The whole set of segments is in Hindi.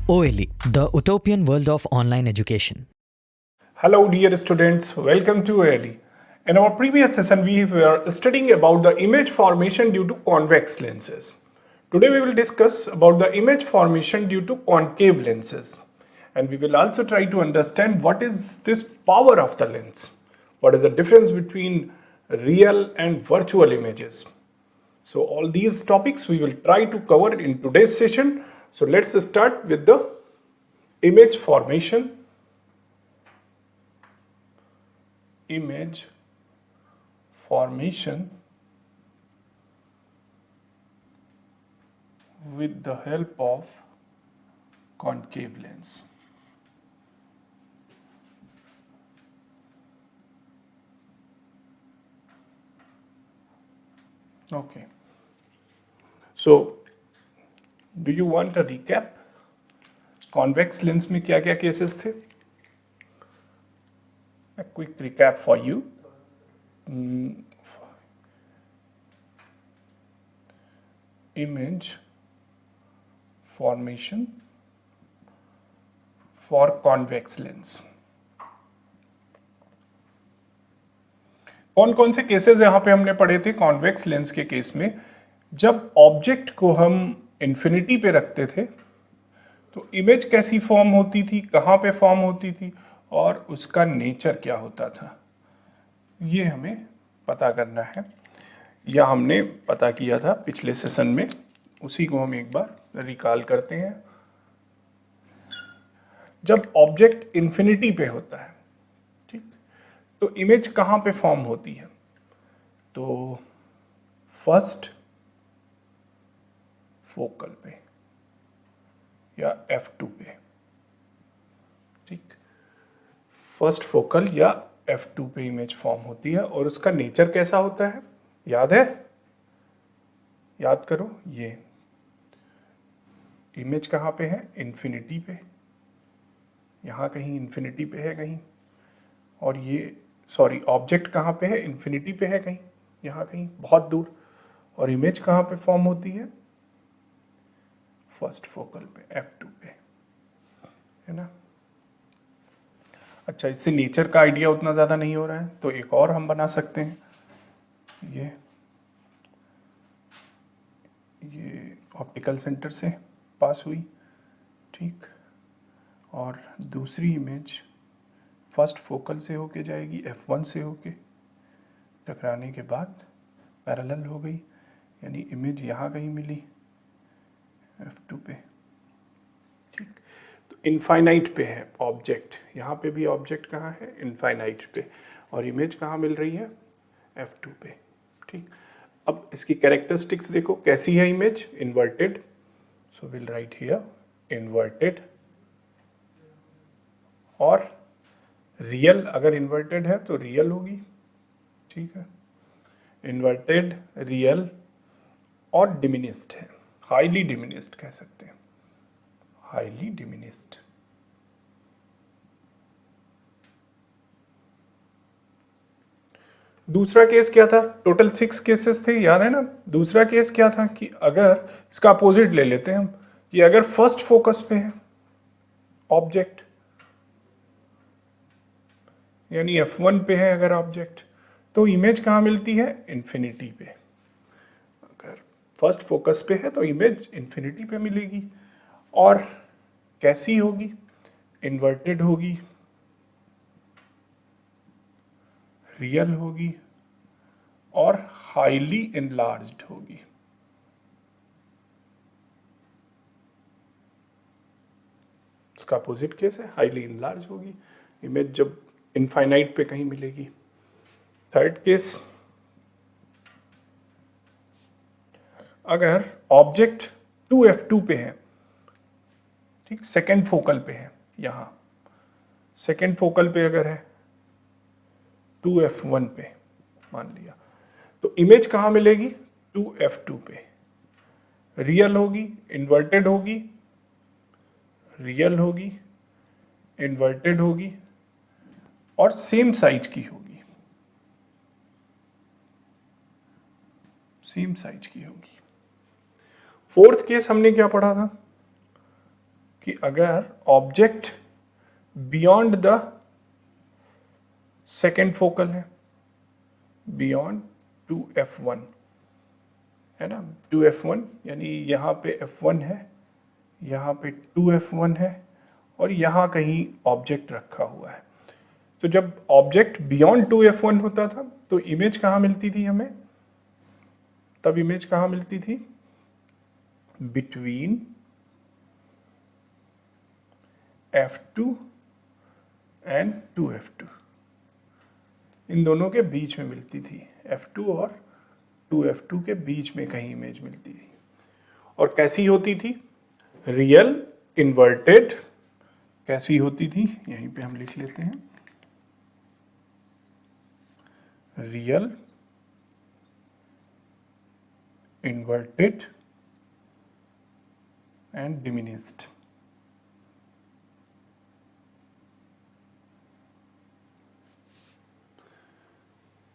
OLE, the utopian world of online education. Hello dear students, welcome to ALE. In our previous session we were studying about the image formation due to convex lenses. Today we will discuss about the image formation due to concave lenses. And we will also try to understand what is this power of the lens. What is the difference between real and virtual images. So all these topics we will try to cover in today's session. So let's start with the image formation. Image formation with the help of concave lens. Okay. So, do you want a recap? Convex lens में क्या क्या cases थे? A quick recap for you. Image formation for convex lens. कौन कौन से केसेस यहाँ पे हमने पढ़े थे कॉन्वेक्स लेंस के केस में? जब ऑब्जेक्ट को हम इन्फिनिटी पे रखते थे तो इमेज कैसी फॉर्म होती थी, कहाँ पे फॉर्म होती थी और उसका नेचर क्या होता था, ये हमें पता करना है। या हमने पता किया था पिछले सेशन में, उसी को हम एक बार रिकॉल करते हैं। जब ऑब्जेक्ट इन्फिनिटी पे होता है, ठीक, तो इमेज कहाँ पे फॉर्म होती है? तो फर्स्ट फोकल पे या F2 पे, ठीक, फर्स्ट फोकल या F2 पे इमेज फॉर्म होती है। और उसका नेचर कैसा होता है, याद है? याद करो, ये इमेज कहाँ पे है? इन्फिनिटी पे, यहाँ कहीं इन्फिनिटी पे है कहीं। और ये ऑब्जेक्ट कहाँ पे है? इन्फिनिटी पे है कहीं, यहाँ कहीं बहुत दूर। और इमेज कहाँ पे फॉर्म होती है? फर्स्ट फोकल पे, F2 पे, है ना। अच्छा, इससे नेचर का आइडिया उतना ज़्यादा नहीं हो रहा है तो एक और हम बना सकते हैं। ये ऑप्टिकल सेंटर से पास हुई, ठीक, और दूसरी इमेज फर्स्ट फोकल से होके जाएगी, F1 से होके टकराने के बाद पैरेलल हो गई, यानी इमेज यहाँ कहीं मिली F2 पे, ठीक। तो इनफाइनाइट पे है ऑब्जेक्ट, यहाँ पे भी ऑब्जेक्ट कहाँ है? इनफाइनाइट पे, और इमेज कहाँ मिल रही है? F2 पे, ठीक। अब इसकी कैरेक्टरिस्टिक्स देखो कैसी है image? Inverted, so will write here inverted. और रियल, अगर इन्वर्टेड है तो रियल होगी, ठीक है, इन्वर्टेड, रियल। और डिमिनिस्ड है, हाईली डिमिनिस्ड कह सकते हैं, हाईली डिमिनिस्ड। दूसरा केस क्या था? टोटल 6 केसेस थे, याद है ना। दूसरा केस क्या था कि अगर इसका अपोजिट ले लेते हैं हम, कि अगर फर्स्ट फोकस पे है ऑब्जेक्ट, यानी F1 पे है अगर ऑब्जेक्ट, तो इमेज कहाँ मिलती है? इन्फिनिटी पे। अगर फर्स्ट फोकस पे है तो इमेज इन्फिनिटी पे मिलेगी। और कैसी होगी? इन्वर्टेड होगी, रियल होगी और हाईली इनलार्ज्ड होगी। उसका अपोजिट केस है, हाईली इनलार्ज होगी, इमेज जब इनफाइनाइट पे कहीं मिलेगी। थर्ड केस, अगर ऑब्जेक्ट 2F2 पे है, ठीक, सेकेंड फोकल पे है, यहाँ सेकेंड फोकल पे अगर है 2F1 पे मान लिया, तो इमेज कहाँ मिलेगी? 2F2 पे। रियल होगी, इन्वर्टेड होगी, रियल होगी, इन्वर्टेड होगी और सेम साइज की होगी, सेम साइज की होगी। फोर्थ केस हमने क्या पढ़ा था? कि अगर object beyond the second focal है, बियॉन्ड 2f1 है ना, 2f1 यानी यहाँ पे f1 है, यहाँ पे 2f1 है और यहाँ कहीं ऑब्जेक्ट रखा हुआ है। तो जब ऑब्जेक्ट बियॉन्ड 2f1 होता था तो इमेज कहाँ मिलती थी हमें? तब इमेज कहाँ मिलती थी? बिटवीन f2 एंड 2f2, इन दोनों के बीच में मिलती थी, f2 और 2f2 के बीच में कहीं इमेज मिलती थी। और कैसी होती थी? Real inverted. कैसी होती थी? यहीं पे हम लिख लेते हैं, real inverted and diminished.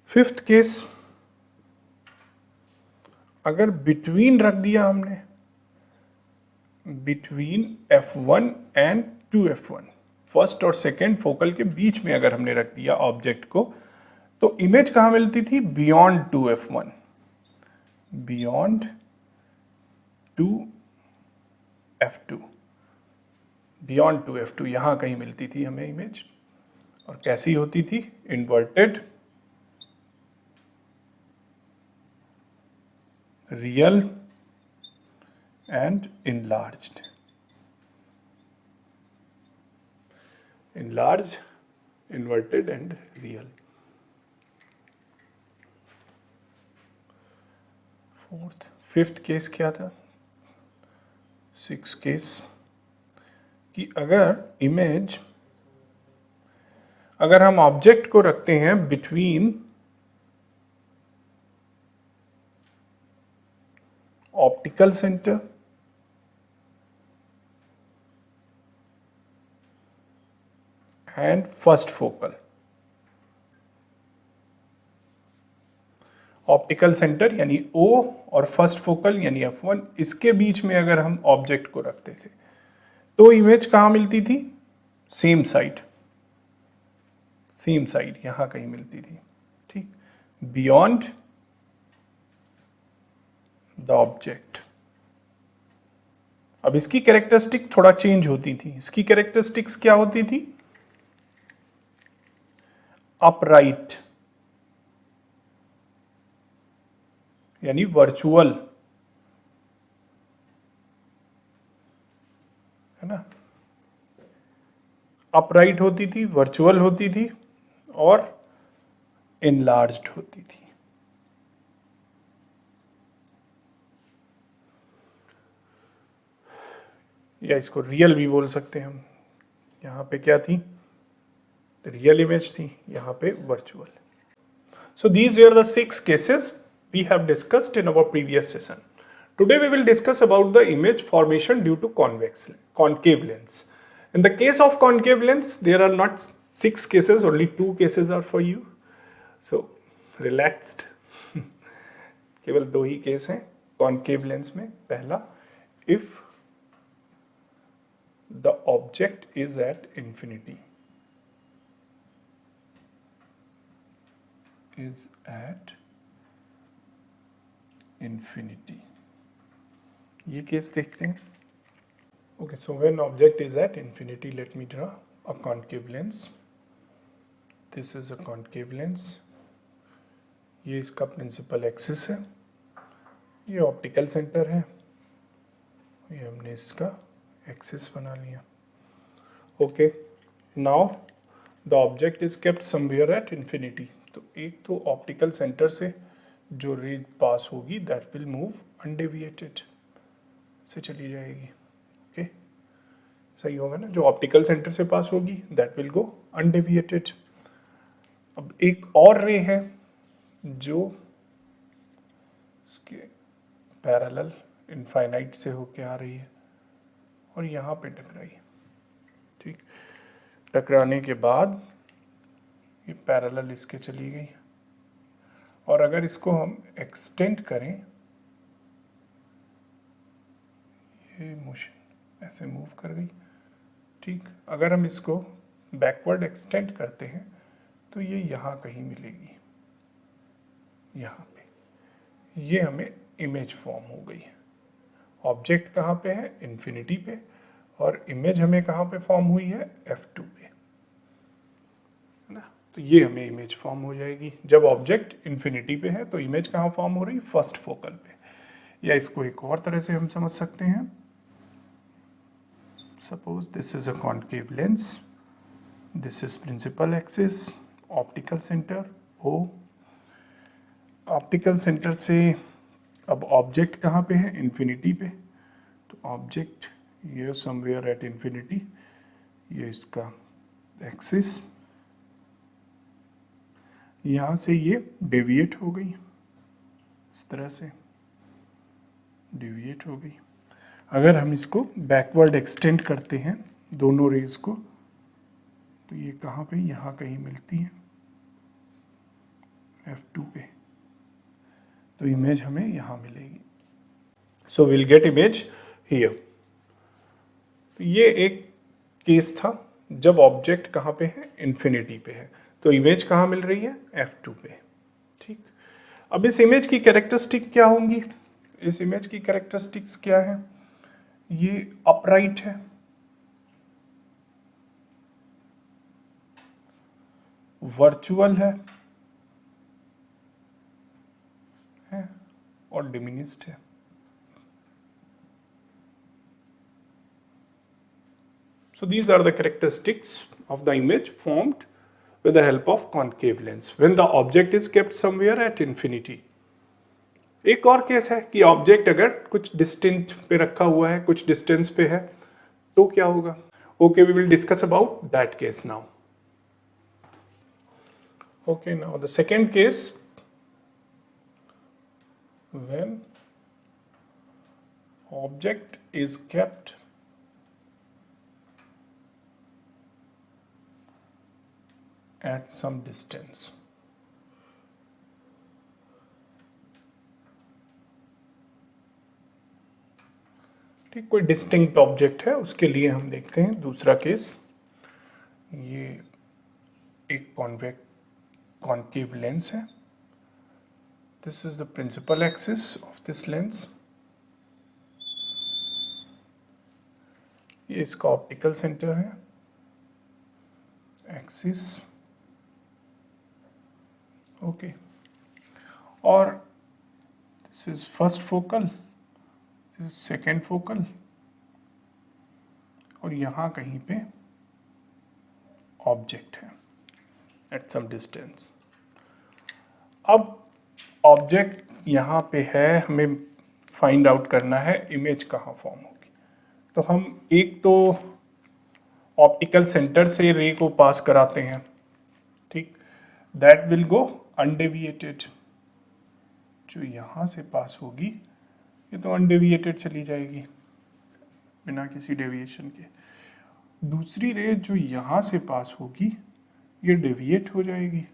Fifth case, अगर बिटवीन रख दिया हमने, between f1 and 2f1, first और सेकेंड फोकल के बीच में अगर हमने रख दिया ऑब्जेक्ट को, तो इमेज कहाँ मिलती थी? Beyond 2f1, beyond 2f2, beyond 2f2 यहाँ कहीं मिलती थी हमें इमेज। और कैसी होती थी? Inverted, real and enlarged, enlarged, inverted and real। Fifth case क्या था? सिक्स केस, कि अगर हम ऑब्जेक्ट को रखते हैं between optical centre and first focal, optical centre यानी O और फर्स्ट फोकल यानी f1, इसके बीच में अगर हम ऑब्जेक्ट को रखते थे तो इमेज कहाँ मिलती थी? सेम साइड, सेम साइड यहां कहीं मिलती थी। ठीक, बियॉन्ड द ऑब्जेक्ट। अब इसकी कैरेक्टरिस्टिक थोड़ा चेंज होती थी। इसकी कैरेक्टरिस्टिक्स क्या होती थी? अपराइट यानी वर्चुअल, है ना, अपराइट होती थी, वर्चुअल होती थी और एनलार्ज्ड होती थी। या इसको रियल भी बोल सकते हैं हम। यहाँ पे क्या थी? रियल इमेज थी, यहाँ पे virtual. So these were the 6 cases we have discussed in our previous session. Today we will discuss about the image formation due to concave lens. In the case of concave lens, there are not 6 cases, only 2 cases are for you. So relaxed. केवल 2 ही केस हैं concave lens में। पहला, if the object is at infinity, is at infinity, ये केस देखते हैं। Okay, so when object is at infinity, let me draw a concave lens. This is a concave lens. ये इसका प्रिंसिपल एक्सिस है, ये ऑप्टिकल सेंटर है, ये हमने इसका एक्सिस बना लिया। Okay, now the object is kept somewhere at infinity. तो एक तो ऑप्टिकल सेंटर से जो रे पास होगी दैट विल मूव अनडेविएटेड, से चली जाएगी। ओके, सही होगा ना? जो ऑप्टिकल सेंटर से पास होगी दैट विल गो अनडेविएटेड। अब एक और रे है जो इसके पैरेलल इनफाइनाइट से होके आ रही है और यहाँ पे टकराई। ठीक, टकराने के बाद ये पैरेलल इसके चली गई और अगर इसको हम एक्सटेंड करें, ये मोशन ऐसे मूव कर गई, ठीक। अगर हम इसको बैकवर्ड एक्सटेंड करते हैं तो ये यहाँ कहीं मिलेगी, यहाँ पे। ये हमें इमेज फॉर्म हो गई है। ऑब्जेक्ट कहाँ पे है? इन्फिनिटी पे, और इमेज हमें कहाँ पे फॉर्म हुई है? F2 पे, है ना। तो ये हमें इमेज फॉर्म हो जाएगी। जब ऑब्जेक्ट इन्फिनिटी पे है तो इमेज कहाँ फॉर्म हो रही? फर्स्ट फोकल पे। या इसको एक और तरह से हम समझ सकते हैं, suppose this is a concave lens, this is principal axis, optical centre O। Optical centre से अब ऑब्जेक्ट कहाँ पे है? इन्फिनिटी पे। तो ऑब्जेक्ट ये समवेयर एट इन्फिनिटी, ये इसका एक्सिस, यहाँ से ये डेविएट हो गई, इस तरह से डेविएट हो गई। अगर हम इसको बैकवर्ड एक्सटेंड करते हैं दोनों रेज को, तो ये कहाँ पे? यहाँ कहीं मिलती है, F2 पे। तो इमेज हमें यहाँ मिलेगी। So will get image here. तो ये एक केस था जब ऑब्जेक्ट कहाँ पे है? इन्फिनिटी पे है। तो इमेज कहाँ मिल रही है? F2 पे, ठीक। अब इस इमेज की कैरेक्टरिस्टिक क्या होंगी? इस इमेज की कैरेक्टरिस्टिक्स क्या है? ये अपराइट है, वर्चुअल है और डिमिनिस्ड है। So these are the characteristics of the image formed with the help of concave lens when the object is kept somewhere at infinity. एक और केस है कि ऑब्जेक्ट अगर कुछ डिस्टेंस पे रखा हुआ है, कुछ डिस्टेंस पे है, तो क्या होगा? Okay, we will discuss about that case now. Okay, now the second case, when object is kept at some distance. ठीक, कोई डिस्टिंक्ट ऑब्जेक्ट है, उसके लिए हम देखते हैं दूसरा केस। ये एक कॉन्केव लेंस है। This is the principal axis of this lens. ये इसका ऑप्टिकल सेंटर है, एक्सिस, ओके। और this is first focal, second focal, और यहाँ कहीं पे ऑब्जेक्ट है एट सम डिस्टेंस। अब ऑब्जेक्ट यहाँ पे है, हमें फाइंड आउट करना है इमेज कहाँ फॉर्म होगी। तो हम एक तो ऑप्टिकल सेंटर से रे को पास कराते हैं, ठीक, दैट विल गो अनडेविएटेड। जो यहाँ से पास होगी ये तो अनडेविएटेड चली जाएगी बिना किसी डेविएशन के। दूसरी रे जो यहाँ से पास होगी ये डेविएट हो जाएगी।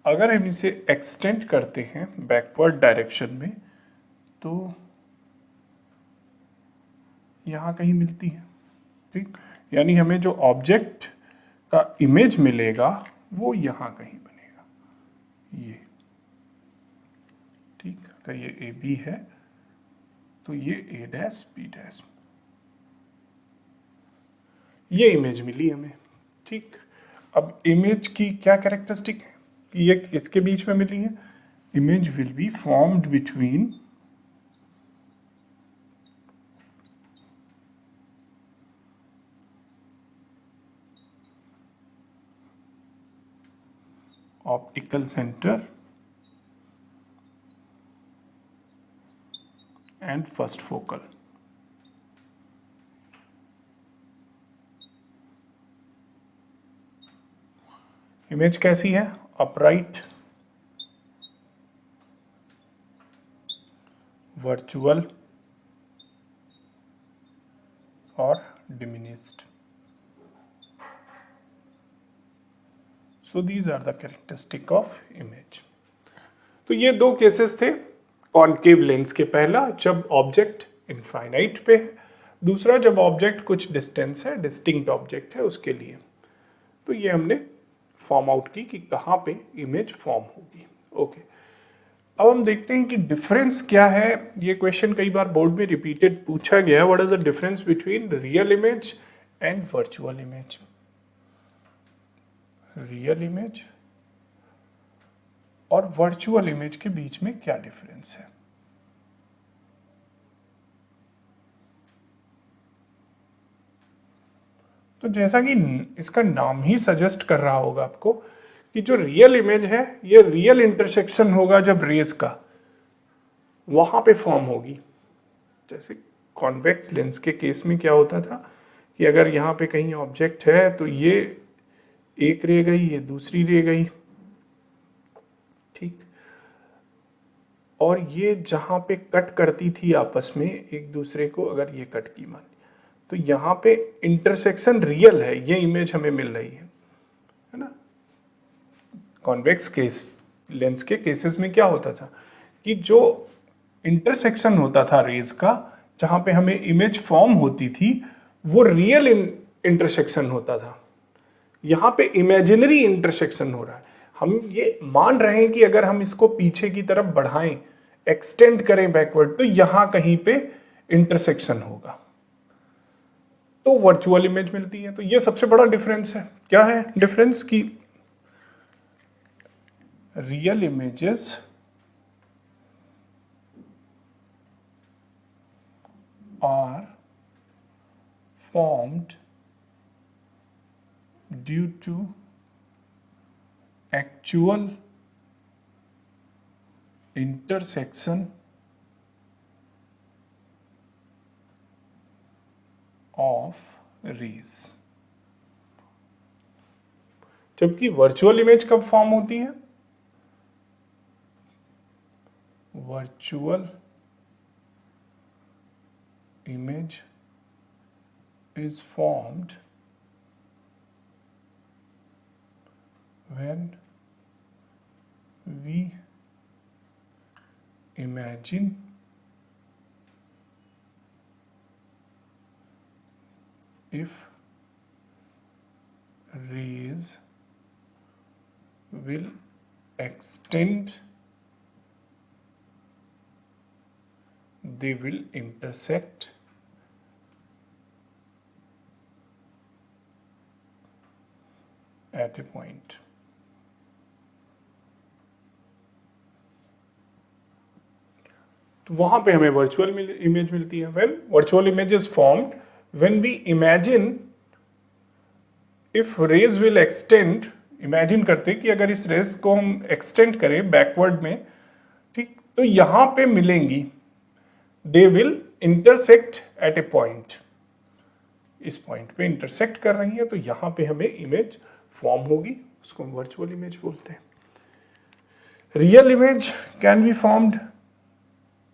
अगर हम इसे एक्सटेंड करते हैं बैकवर्ड डायरेक्शन में तो यहाँ कहीं मिलती है, ठीक। यानी हमें जो ऑब्जेक्ट का इमेज मिलेगा वो यहाँ कहीं बनेगा, ये, ठीक। अगर ये ए बी है तो ये ए डैश बी डैश, ये इमेज मिली हमें, ठीक। अब इमेज की क्या कैरेक्टरिस्टिक है कि ये किसके बीच में मिली है? Image will be formed between optical centre and first focal. Image कैसी है? अपराइट, वर्चुअल और diminished. So these are the characteristic of image. तो ये दो केसेस थे कॉन्केव लेंस के। पहला जब ऑब्जेक्ट इनफाइनाइट पे है, दूसरा जब ऑब्जेक्ट कुछ डिस्टेंस है, डिस्टिंक्ट ऑब्जेक्ट है, उसके लिए। तो ये हमने फॉर्म आउट की कि कहाँ पे इमेज फॉर्म होगी। ओके, अब हम देखते हैं कि डिफरेंस क्या है। ये क्वेश्चन कई बार बोर्ड में रिपीटेड पूछा गया, what is the difference between real image and virtual image. Real image और वर्चुअल इमेज के बीच में क्या डिफरेंस है। तो जैसा कि इसका नाम ही सजेस्ट कर रहा होगा आपको कि जो रियल इमेज है ये रियल इंटरसेक्शन होगा जब रेज का, वहां पे फॉर्म होगी। जैसे कॉन्वेक्स लेंस के केस में क्या होता था कि अगर यहाँ पे कहीं ऑब्जेक्ट है तो ये एक रे गई, ये दूसरी रे गई, ठीक, और ये जहाँ पे कट करती थी आपस में एक दूसरे को, अगर ये कट की मान, तो यहाँ पे इंटरसेक्शन रियल है, ये इमेज हमें मिल रही है ना। कॉन्वेक्स केस लेंस के केसेस में क्या होता था कि जो इंटरसेक्शन होता था रेज का, जहाँ पे हमें इमेज फॉर्म होती थी, वो रियल इंटरसेक्शन होता था। यहाँ पे इमेजिनरी इंटरसेक्शन हो रहा है। हम ये मान रहे हैं कि अगर हम इसको पीछे की तरफ बढ़ाएं, एक्सटेंड करें बैकवर्ड, तो यहां कहीं पे इंटरसेक्शन होगा, तो वर्चुअल इमेज मिलती है। तो ये सबसे बड़ा डिफरेंस है। क्या है डिफरेंस की real images are formed due to actual intersection of rays। जबकि वर्चुअल इमेज कब फॉर्म होती है? Virtual image is formed when we imagine if rays will extend, they will intersect at a point। तो वहां पे हमें वर्चुअल इमेज मिलती है। When virtual image is formed when we imagine if rays will extend, imagine करते कि अगर इस रेज को हम एक्सटेंड करें बैकवर्ड में, ठीक, तो यहां पे मिलेंगी, they will intersect at A point, इस पॉइंट पे इंटरसेक्ट कर रही है, तो यहां पे हमें इमेज फॉर्म होगी, उसको हम वर्चुअल इमेज बोलते हैं। Real image can be formed,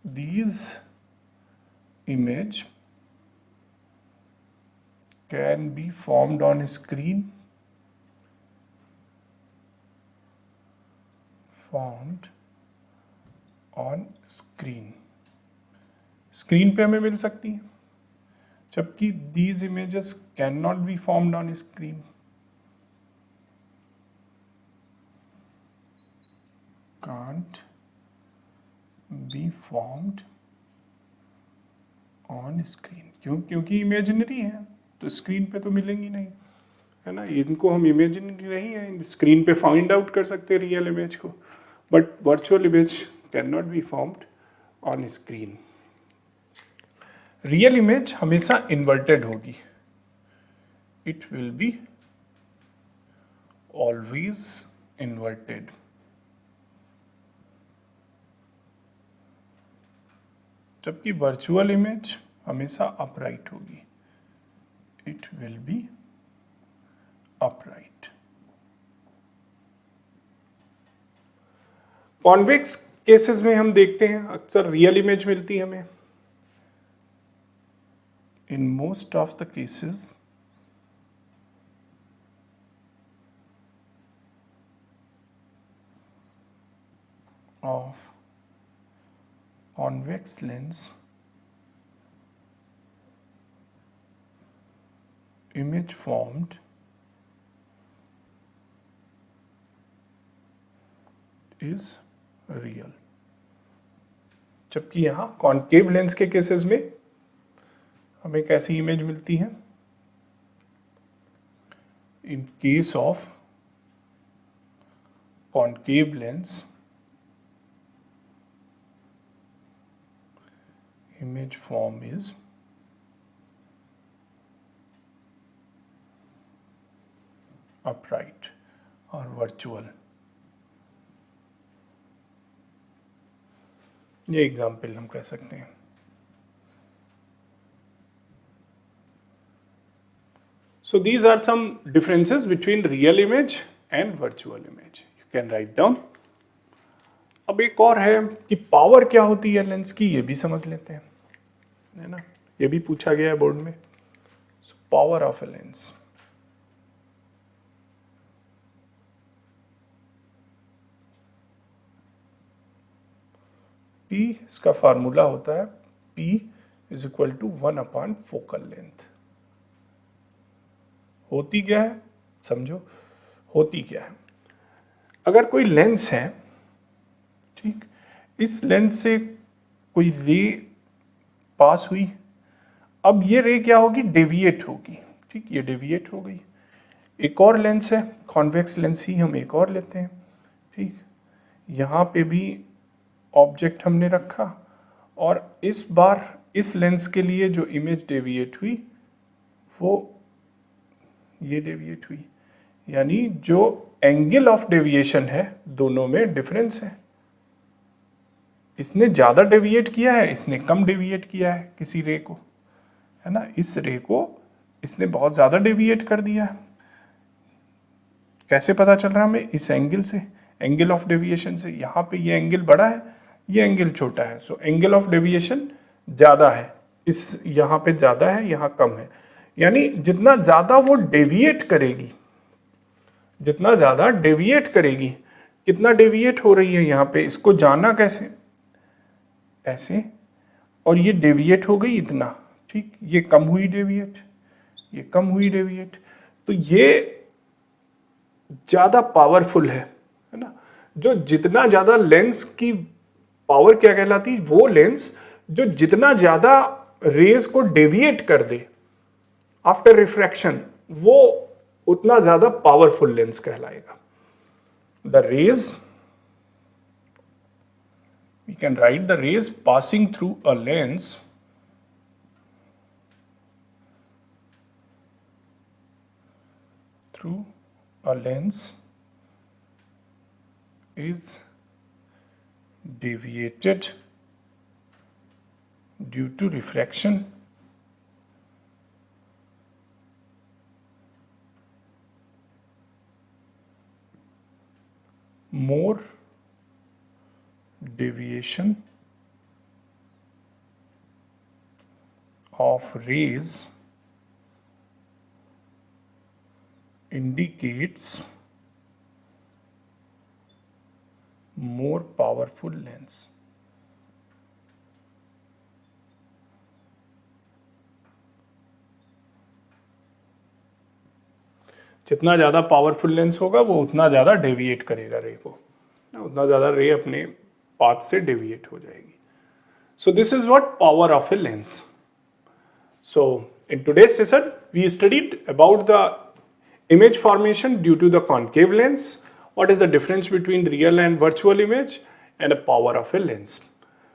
these image can be formed on screen, formed on screen, screen पे हमें मिल सकती है, जबकि these images cannot be formed on screen, can't be formed on screen। क्योंकि इमेजिनरी है, तो स्क्रीन पे तो मिलेंगी नहीं, है ना। इनको हम इमेजिनरी नहीं है, स्क्रीन पे फाइंड आउट कर सकते हैं रियल इमेज को, but virtual image can not be formed on screen. Real image हमेशा इन्वर्टेड होगी, it will be always inverted. जबकि वर्चुअल इमेज हमेशा अपराइट होगी, it will be upright. Convex cases में हम देखते हैं अक्सर रियल इमेज मिलती है हमें। In most of the cases of convex lens image formed is real. जबकि यहां कॉन्केव लेंस के केसेस में हमें कैसी इमेज मिलती है? In case of concave lens, image form is upright or virtual. ये एग्जाम्पल हम कह सकते हैं. So these are some differences between real image and virtual image. You can write down. अब एक और है कि पावर क्या होती है लेंस की, ये भी समझ लेते हैं, है ना. ये भी पूछा गया है बोर्ड में. So power of a lens. P इसका फार्मूला होता है P is equal to 1/, focal length. होती क्या है समझो. होती क्या है, अगर कोई लेंस है, ठीक, इस लेंस से कोई रे पास हुई, अब ये रे क्या होगी? डेविएट होगी. ठीक, ये डेविएट हो गई. एक और लेंस है, कॉन्वेक्स लेंस ही हम एक और लेते हैं. ठीक, यहाँ पे भी ऑब्जेक्ट हमने रखा और इस बार इस लेंस के लिए जो इमेज डेविएट हुई वो ये डेविएट हुई. यानी जो एंगल ऑफ डेविएशन है दोनों में डिफरेंस है. इसने ज़्यादा डेविएट किया है, इसने कम डेविएट किया है किसी रे को, है ना. इस रे को इसने बहुत ज़्यादा डेविएट कर दिया है. कैसे पता चल रहा है हमें? इस एंगल से, एंगल ऑफ डेविएशन से. यहाँ पे ये एंगल बड़ा है, ये एंगल छोटा है. सो एंगल ऑफ डेविएशन ज़्यादा है, इस यहाँ पे ज़्यादा है, यहाँ कम है. यानी जितना ज़्यादा वो डेविएट करेगी, जितना ज़्यादा डेविएट करेगी, कितना डेविएट हो रही है यहाँ पे, इसको जाना कैसे? ऐसे, और ये डेविएट हो गई इतना. ठीक, ये कम हुई डेविएट, ये कम हुई डेविएट. तो ये ज़्यादा पावरफुल है ना. जो जितना ज़्यादा लेंस की पावर क्या कहलाती है? वो लेंस जो जितना ज़्यादा रेज को डेविएट कर दे आफ्टर रिफ्रैक्शन, वो उतना ज़्यादा पावरफुल लेंस कहलाएगा. The rays, we can write the rays passing through a lens is deviated due to refraction more deviation of rays indicates more powerful lens. जितना ज़्यादा पावरफुल लेंस होगा वो उतना ज़्यादा डेविएट करेगा रे को, उतना ज़्यादा रे अपने पाथ से डेविएट हो जाएगी. So this is what power of a lens. So in today's session we studied about the image formation due to the concave lens, what is the difference between real and virtual image, and the power of a lens.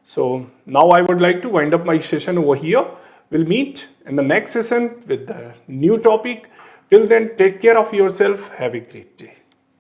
So now I would like to wind up my session over here. We'll meet in the next session with the new topic. Till then, take care of yourself. Have a great day.